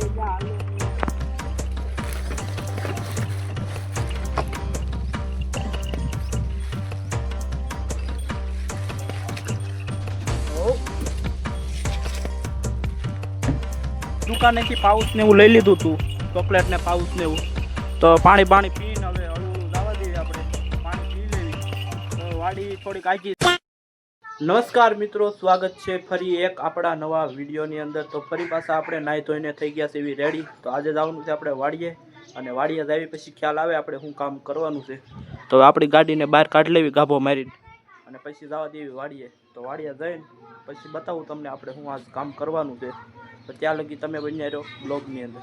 દુકાનેથી pouch ને એવું લઈ લીધું હતું, ચોકલેટ ને પાઉચ ને એવું. તો પાણી પીને હવે હળવું જવા દઈએ આપણે, પાણી પી લેવી તો વાડી થોડીક આગી. નમસ્કાર મિત્રો, સ્વાગત છે ફરી એક આપણા નવા વિડીયોની અંદર. તો ફરી પાછા આપણે નાહી ધોઈને થઈ ગયા છે એવી રેડી. તો આજે જવાનું છે આપણે વાડીએ, અને વાડીએ જાવી પછી ખ્યાલ આવે આપણે શું કામ કરવાનું છે. તો આપણી ગાડીને બહાર કાઢી લેવી ગાભો મારીને, અને પછી જવા દેવી વાડીએ. તો વાડીએ જઈને પછી બતાવું તમને આપણે શું આજ કામ કરવાનું છે. તો ત્યાં લગી તમે બન્યા રહ્યો બ્લોગની અંદર.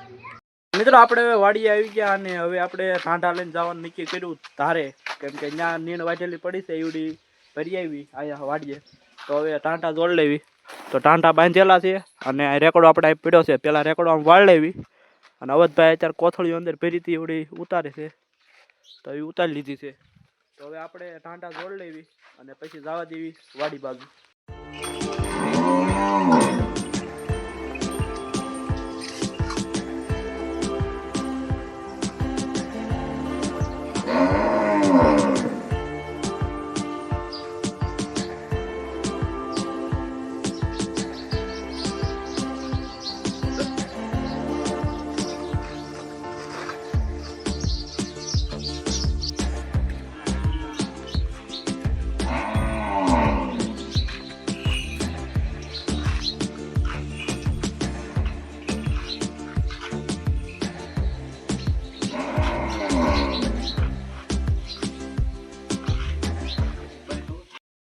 મિત્રો આપણે હવે વાડીએ આવી ગયા, અને હવે આપણે ટાંટા લઈને જવાનું નક્કી કર્યું ધારે, કેમ કે ત્યાં નીણ વાઢેલી પડી છે એવડી ભરી આવી અહીંયા વાડીએ. તો હવે ટાંટા જોડ લેવી. તો ટાંટા બાંધેલા છે, અને રેકડો આપણે પીડ્યો છે. પેલા રેકડો આમ વાળ લેવી, અને અવધભાઈ અત્યારે કોથળીઓ અંદર ભરી હતી એવડી ઉતારે છે, તો એ ઉતારી લીધી છે. તો હવે આપણે ટાંટા જોડ લેવી અને પછી જવા દેવી વાડી બાજુ.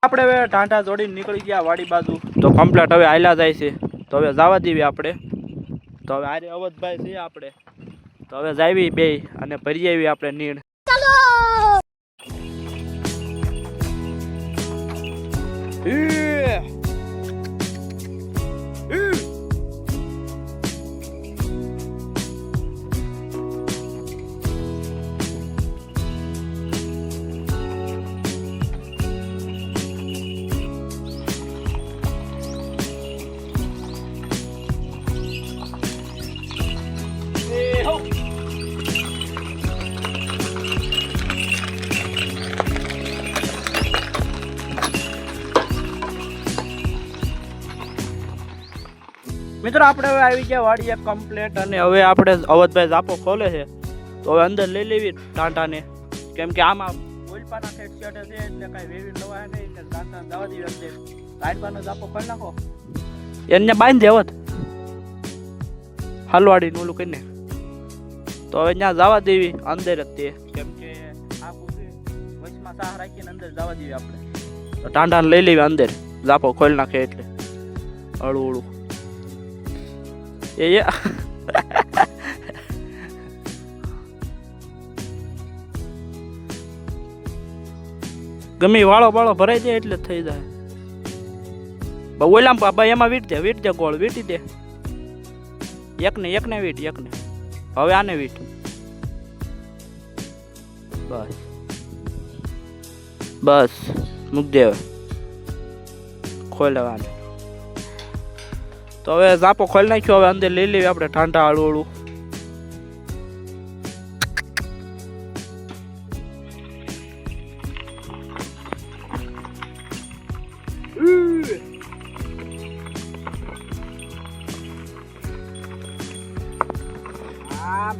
આપણે હવે ટાંટા જોડીને નીકળી ગયા વાડી બાજુ. તો કમ્પ્લેટ હવે આયલા જાય છે. તો હવે જવા દેવી આપણે. તો હવે આરે અવધભાઈ છે આપણે. તો હવે જાવી બે અને ભરી આવી આપણે નીણ. મિત્રો આપણે હવે આવી ગયા વાડીએ કમ્પ્લેટ, અને હવે આપણે અવધભાઈ ઝાપો ખોલે છે. તો હવે અંદર લઈ લેવી ટાંટાને, કેમ કે આમાં ઓલપાના સેટ છે એટલે કાંઈ વેવી નવા નહીં, એટલે ટાંટા જવા દેવી. એટલે કાઢવાનો ઝાપો ખોલી નાખો, એને બાંધી દેવત હલવાડીને ઓલું કરીને. તો હવે ત્યાં જવા દેવી અંદર જ તે, કેમ કે આખું વચમાં સાહ રાખીને અંદર જવા દેવી આપણે. તો ટાંટાને લઈ લેવી અંદર, ઝાપો ખોલી નાખે એટલે હળવું હળવું. ગમે વાળો ભરાઈ જાય એટલે થઈ જાય. ઓલામ એમાં વીટ દે ગોળ વીટી દે. એકને વીટ એકને. હવે આને વીટ. બસ મૂક દે. હવે ખોલ લેવાને. તો હવે ઝાપો ખોલી નાખ્યો. હવે અંદર લઈ લેવી આપણે ટાંટા હળવું.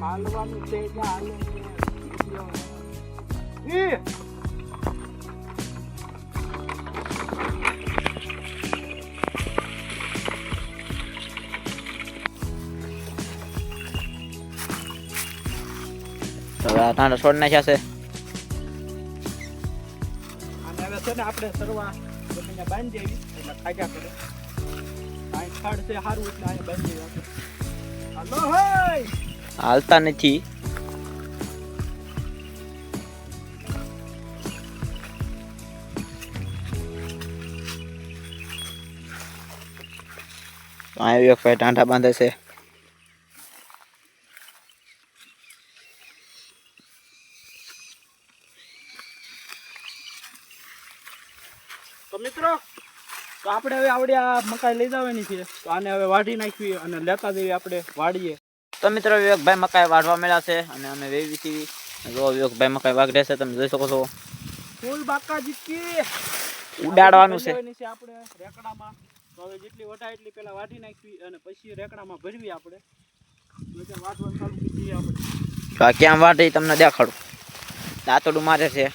માલવાનું છે ટાંટા છોડ નાખ્યા છે. અને હવે છે ને આપણે સરવા બાંધી દેવી એટલે ખાજા કરે. ખડ છે સારું એટલે અહીંયા બાંધી દેવી. હાલો હાલતા નથી. એક ભાઈ ટાંટા બાંધે છે. તો મિત્રો, તો આપણે હવે આવડે આ મકાઈ લઈ જવાની છે. તો આને હવે વાઢી નાખવી અને લેતા જઈએ આપણે વાડીએ. તો મિત્રો વિવેકભાઈ મકાઈ વાઢવા મળ્યા છે અને અમે વેવી સીવી જો વિવેકભાઈ મકાઈ વાગડે છે, તમે જોઈ શકો છો. ફૂલ બાકા જીકી ઉડાડવાનું છે. આપણે રેકડામાં તો હવે જેટલી વટાય એટલી પેલા વાઢી નાખવી અને પછી રેકડામાં ભરવી આપણે. વાઢવાનું ચાલુ કરી દઈએ આપણે. તો આ ક્યાં વાઢે તમને દેખાડું. દાંતડું મારે છે.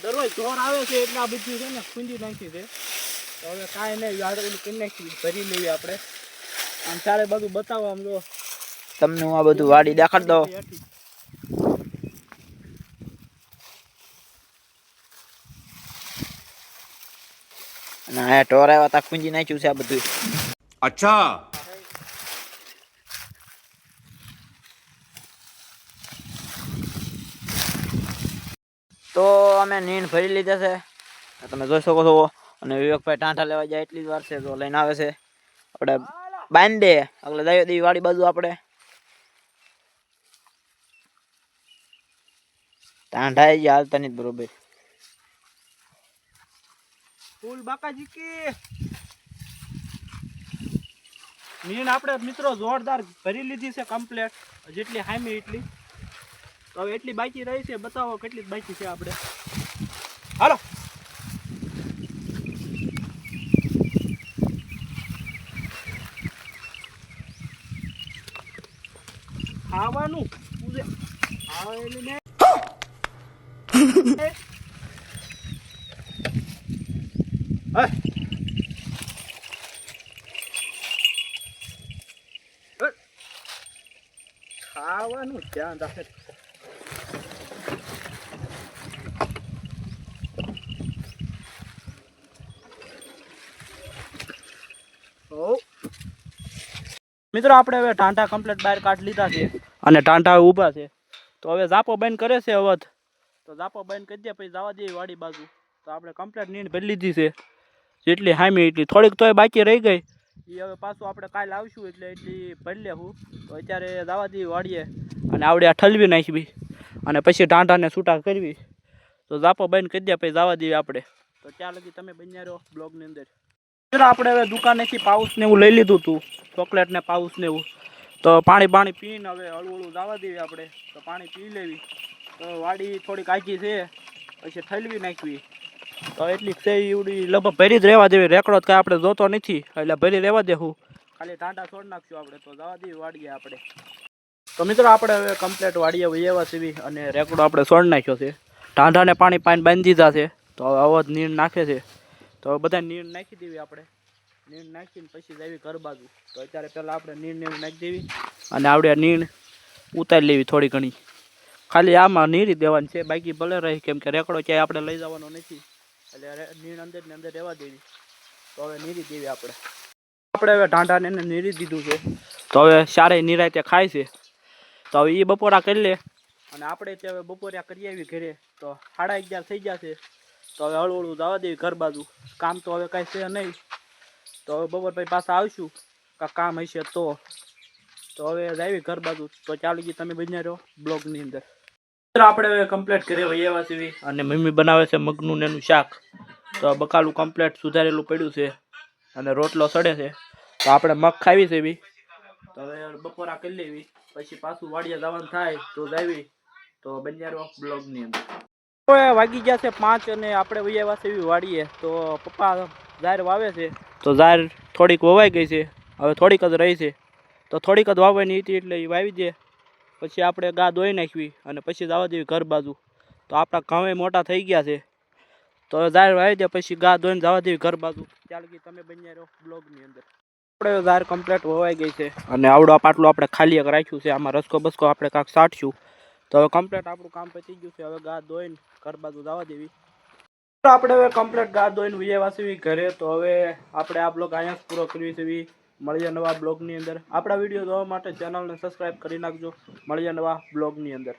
દરરોજ ઢોર આવે છે એટલે આ બધું છે ને ખૂંદી નાખી છે. તો હવે કાંઈ નહીં વાળેલું કરી નાખી ભરી લઈએ આપણે. આમ ચારે બધું બતાવો આમ જો તમને હું આ બધું વાડી દેખાડ દઉં. અને આ ઢોર આવ્યા તા ખૂંજી નાખ્યું છે આ બધું. अच्छा તો અમે નીણ ભરી લીધા છે, તમે જોઈ શકો છો. અને વિવેકભાઈ ટાંઠા લેવા જાય એટલી જ વાર છે તો લઈને આવે છે. આપણે બાંધે એટલે દઈ દેવી વાડી બાજુ. આપણે ટાંઠા આવી ગયા હાલતા નહીં બરોબર. ફૂલ બાકાજી કે નીણ આપણે મિત્રો જોરદાર ભરી લીધી છે કમ્પ્લેટ. જેટલી હામી એટલી. તો હવે એટલી બાકી રહી છે, બતાવો કેટલી બાકી છે આપણે. હાલો ખાવાનું ખાવાનું ધ્યાન રાખે. મિત્રો આપણે હવે ટાંટા કમ્પ્લીટ બહાર કાઢી લીધા છે અને ટાંટા ઊભા છે. તો હવે ઝાપો બંધ કરે છે અવધ. તો ઝાપો બંધ કરી દે પછી જવા દઈએ વાડી બાજુ. તો આપણે કમ્પ્લીટ નીંદ ભરી લીધી છે જેટલી હામી એટલી. થોડીક તોય બાકી રહી ગઈ એ હવે પાછું આપણે કાલે આવશું એટલે એટલી ભરી લેવું. તો અત્યારે જવા દઈએ વાડીએ અને આવડે આ ઠલવી નાખવી અને પછી ટાંટાને છૂટા કરવી. તો ઝાપો બંધ કરી દે પછી જવા દઈએ આપણે. તો ત્યાં લગી તમે બન્યા રહો બ્લોગની અંદર. આપણે હવે દુકાનેથી પાઉચ ને એવું લઈ લીધું હતું, ચોકલેટ ને પાઉચ ને એવું. તો પાણી પીને હવે હળવું જવા દેવી આપણે. તો પાણી પી લેવી. તો વાડી થોડીક આગી છે પછી ઠલવી નાખવી. તો એટલી છે એવડી લગભગ ભરી જ રહેવા દેવી. રેકડો કાંઈ આપણે જોતો નથી એટલે ભરી રહેવા દેવું. ખાલી ટાંટા છોડ નાખશું આપણે. તો જવા દેવી વાડીએ આપણે. તો મિત્રો આપણે હવે કમ્પ્લીટ વાડીએ વૈયાવા સીવી અને રેકડો આપણે છોડ નાખ્યો છે. ટાંટાને પાણી બાંધી દીધા છે. તો હવે આવો જ નીર નાખે છે. તો બધા નીર નાખી દેવી આપણે. નીર નાખીને પછી જાવી ઘર બાજુ. તો અત્યારે પહેલાં આપણે નીરને એવું નાખી દેવી અને આવડે નીર ઉતારી લેવી થોડી ઘણી. ખાલી આમાં નીરી દેવાની છે, બાકી ભલે રહી, કેમ કે રેકડો ક્યાંય આપણે લઈ જવાનો નથી એટલે નીર અંદર ને અંદર રહેવા દેવી. તો હવે નીરી દેવી આપણે. હવે ટાંટાને એને નીરી દીધું છે. તો હવે સારે નિરાયતે ખાય છે. તો હવે એ બપોરા કરી લે અને આપણે તે હવે બપોરા કરી આવી ઘરે. તો 11:30 થઈ ગયા છે. તો હવે હળવું જવા દેવી ઘર બાજુ. કામ તો હવે કાંઈ છે નહીં. તો હવે બપોર પછી પાછા આવશું કામ હશે તો. તો હવે આવી ઘર બાજુ. તો ચાલો તમે બન્યા રહો બ્લોગની અંદર. આપણે હવે કમ્પ્લીટ ઘરે વૈયાવા સીવી અને મમ્મી બનાવે છે મગનું ને એનું શાક. તો બકાલું કમ્પ્લીટ સુધારેલું પડ્યું છે અને રોટલો સડે છે. તો આપણે મગ ખાવી છે બી. તો હવે બપોરા કરી લેવી પછી પાછું વાડીએ જવાનું થાય તો જાવી. તો બન્યા રહો બ્લોગની અંદર. વાગી ગયા છે 5 અને આપણે વૈયાવા સીવી વાડીએ. તો પપ્પા ઝાર વાવે છે. તો ઝાર થોડીક વવાઈ ગઈ છે, હવે થોડીક જ રહી છે. તો થોડીક જ વાવવાની હતી એટલે એ વાવી દે. પછી આપણે ગા ધોઈ નાખવી અને પછી જવા દેવી ઘર બાજુ. તો આપણા ઘઉં મોટા થઈ ગયા છે. તો ઝાર વાવી દે પછી ગા ધોઈને જવા દેવી ઘર બાજુ. ત્યાં લગી તમે બન્યા રહો બ્લોગની અંદર. આપણે ઝાર કમ્પ્લીટ વવાઈ ગઈ છે અને આવડો પાટલું આપણે ખાલી એક રાખ્યું છે. આમાં રસકો બસકો આપણે કાંક સાટશું. તો હવે કમ્પ્લીટ આપણું કામ પતી ગયું છે. હવે ગા ધોઈને ઘર બાજુ જવા દેવી. આપણે હવે કમ્પ્લીટ ગા ધોઈને વૈયાવા સીવી ઘરે. તો હવે આપણે આ બ્લોગ અહીંયા જ પૂરો કરવી છે. મળીએ નવા બ્લોગની અંદર. આપણા વિડીયો જોવા માટે ચેનલને સબસ્ક્રાઈબ કરી નાખજો. મળીએ નવા બ્લોગની અંદર.